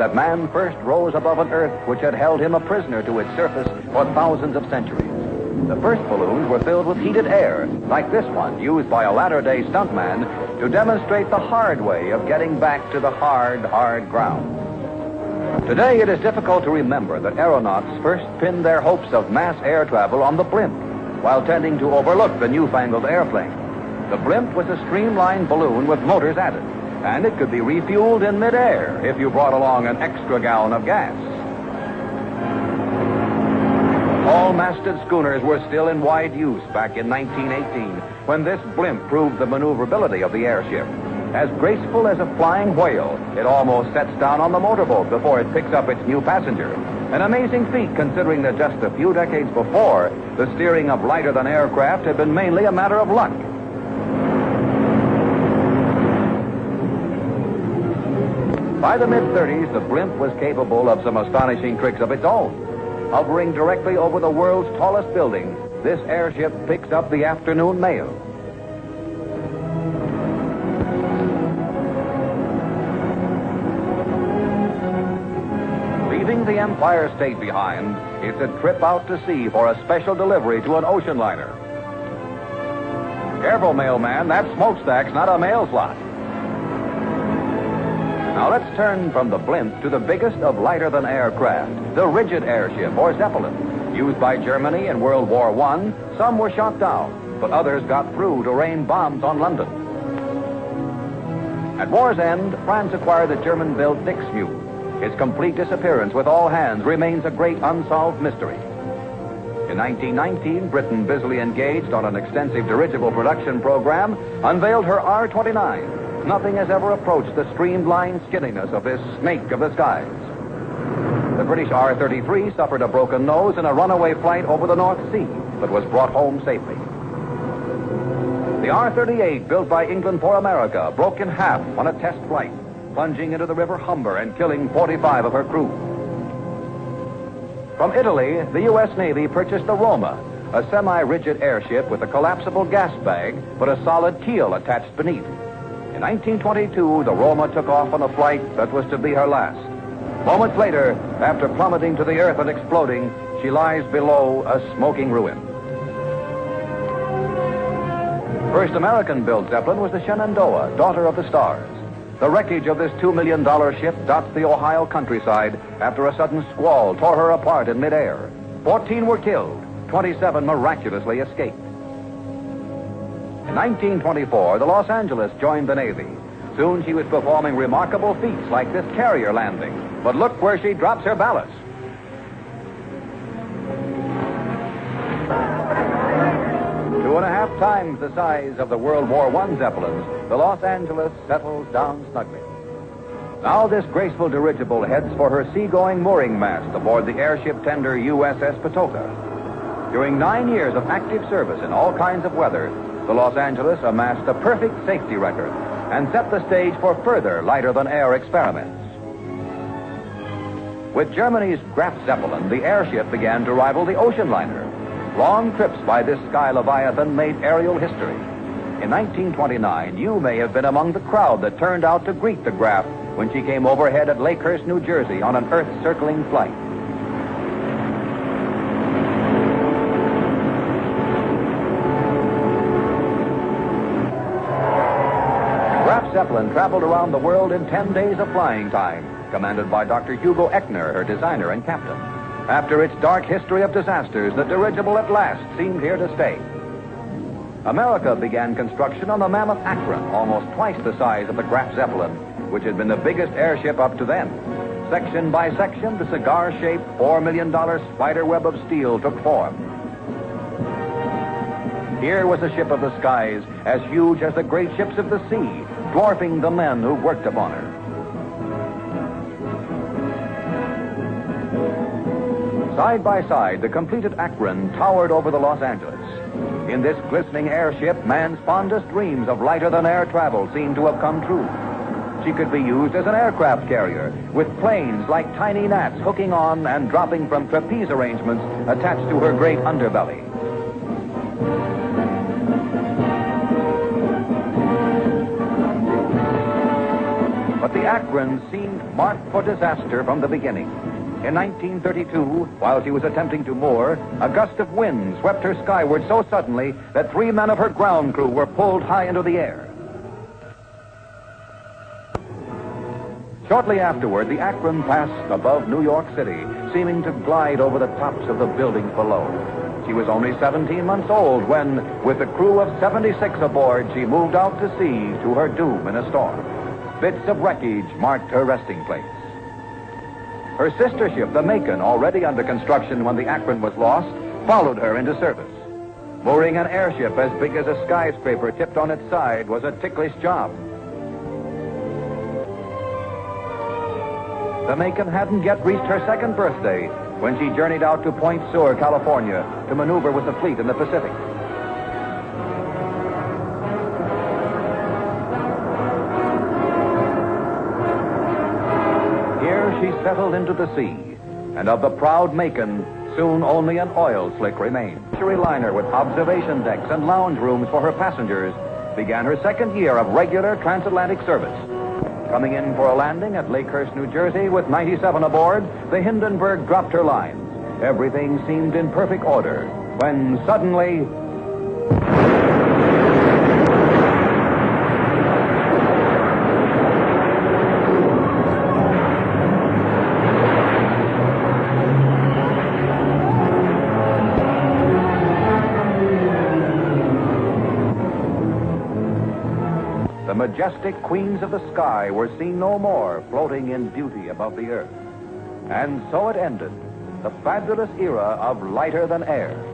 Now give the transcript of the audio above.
that man first rose above an earth which had held him a prisoner to its surface for thousands of centuries. The first balloons were filled with heated air, like this one used by a latter-day stuntman to demonstrate the hard way of getting back to the hard ground. Today, it is difficult to remember that aeronauts first pinned their hopes of mass air travel on the blimp, while tending to overlook the newfangled airplane. The blimp was a streamlined balloon with motors added, and it could be refueled in midair if you brought along an extra gallon of gas. Tall-masted schooners were still in wide use back in 1918, when this blimp proved the maneuverability of the airship. As graceful as a flying whale, it almost sets down on the motorboat before it picks up its new passenger. An amazing feat, considering that just a few decades before, the steering of lighter-than-air craft had been mainly a matter of luck. By the mid-30s, the blimp was capable of some astonishing tricks of its own. Hovering directly over the world's tallest building, this airship picks up the afternoon mail. Leaving the Empire State behind, it's a trip out to sea for a special delivery to an ocean liner. Careful, mailman, that smokestack's not a mail slot. Now let's turn from the blimp to the biggest of lighter-than-air craft, the rigid airship, or Zeppelin. Used by Germany in World War I, some were shot down, but others got through to rain bombs on London. At war's end, France acquired the German-built Dixmude. Its complete disappearance with all hands remains a great unsolved mystery. In 1919, Britain, busily engaged on an extensive dirigible production program, unveiled her R-29. Nothing has ever approached the streamlined skinniness of this snake of the skies. The British R-33 suffered a broken nose in a runaway flight over the North Sea, but was brought home safely. The R-38, built by England for America, broke in half on a test flight, plunging into the River Humber and killing 45 of her crew. From Italy, the U.S. Navy purchased the Roma, a semi-rigid airship with a collapsible gas bag, but a solid keel attached beneath. In 1922, the Roma took off on a flight that was to be her last. Moments later, after plummeting to the earth and exploding, she lies below a smoking ruin. First American-built Zeppelin was the Shenandoah, daughter of the stars. The wreckage of this $2 million ship dots the Ohio countryside after a sudden squall tore her apart in midair. 14 were killed, 27 miraculously escaped. In 1924, the Los Angeles joined the Navy. Soon she was performing remarkable feats like this carrier landing. But look where she drops her ballast. Two and a half times the size of the World War I Zeppelins, the Los Angeles settles down snugly. Now this graceful dirigible heads for her seagoing mooring mast aboard the airship tender USS Patoka. During 9 years of active service in all kinds of weather, the Los Angeles amassed a perfect safety record and set the stage for further lighter-than-air experiments. With Germany's Graf Zeppelin, the airship began to rival the ocean liner. Long trips by this sky leviathan made aerial history. In 1929, you may have been among the crowd that turned out to greet the Graf when she came overhead at Lakehurst, New Jersey on an Earth-circling flight. Zeppelin traveled around the world in 10 days of flying time, commanded by Dr. Hugo Echner, her designer and captain. After its dark history of disasters, the dirigible at last seemed here to stay. America began construction on the mammoth Akron, almost twice the size of the Graf Zeppelin, which had been the biggest airship up to then. Section by section, the cigar-shaped $4 million spider web of steel took form. Here was a ship of the skies, as huge as the great ships of the sea, dwarfing the men who worked upon her. Side by side, the completed Akron towered over the Los Angeles. In this glistening airship, man's fondest dreams of lighter-than-air travel seemed to have come true. She could be used as an aircraft carrier, with planes like tiny gnats hooking on and dropping from trapeze arrangements attached to her great underbelly. But the The Akron seemed marked for disaster from the beginning. In 1932, while she was attempting to moor, a gust of wind swept her skyward so suddenly that 3 men of her ground crew were pulled high into the air. Shortly afterward, the Akron passed above New York City, seeming to glide over the tops of the buildings below. She was only 17 months old when, with a crew of 76 aboard, she moved out to sea to her doom in a storm. Bits of wreckage marked her resting place. Her sister ship, the Macon, already under construction when the Akron was lost, followed her into service. Mooring an airship as big as a skyscraper tipped on its side was a ticklish job. The Macon hadn't yet reached her second birthday when she journeyed out to Point Sur, California, to maneuver with the fleet in the Pacific. Here she settled into the sea, and of the proud Macon, soon only an oil slick remained. The luxury liner with observation decks and lounge rooms for her passengers began her second year of regular transatlantic service. Coming in for a landing at Lakehurst, New Jersey, with 97 aboard, the Hindenburg dropped her lines. Everything seemed in perfect order, when suddenly... the majestic queens of the sky were seen no more, floating in beauty above the earth. And so it ended, the fabulous era of lighter than air.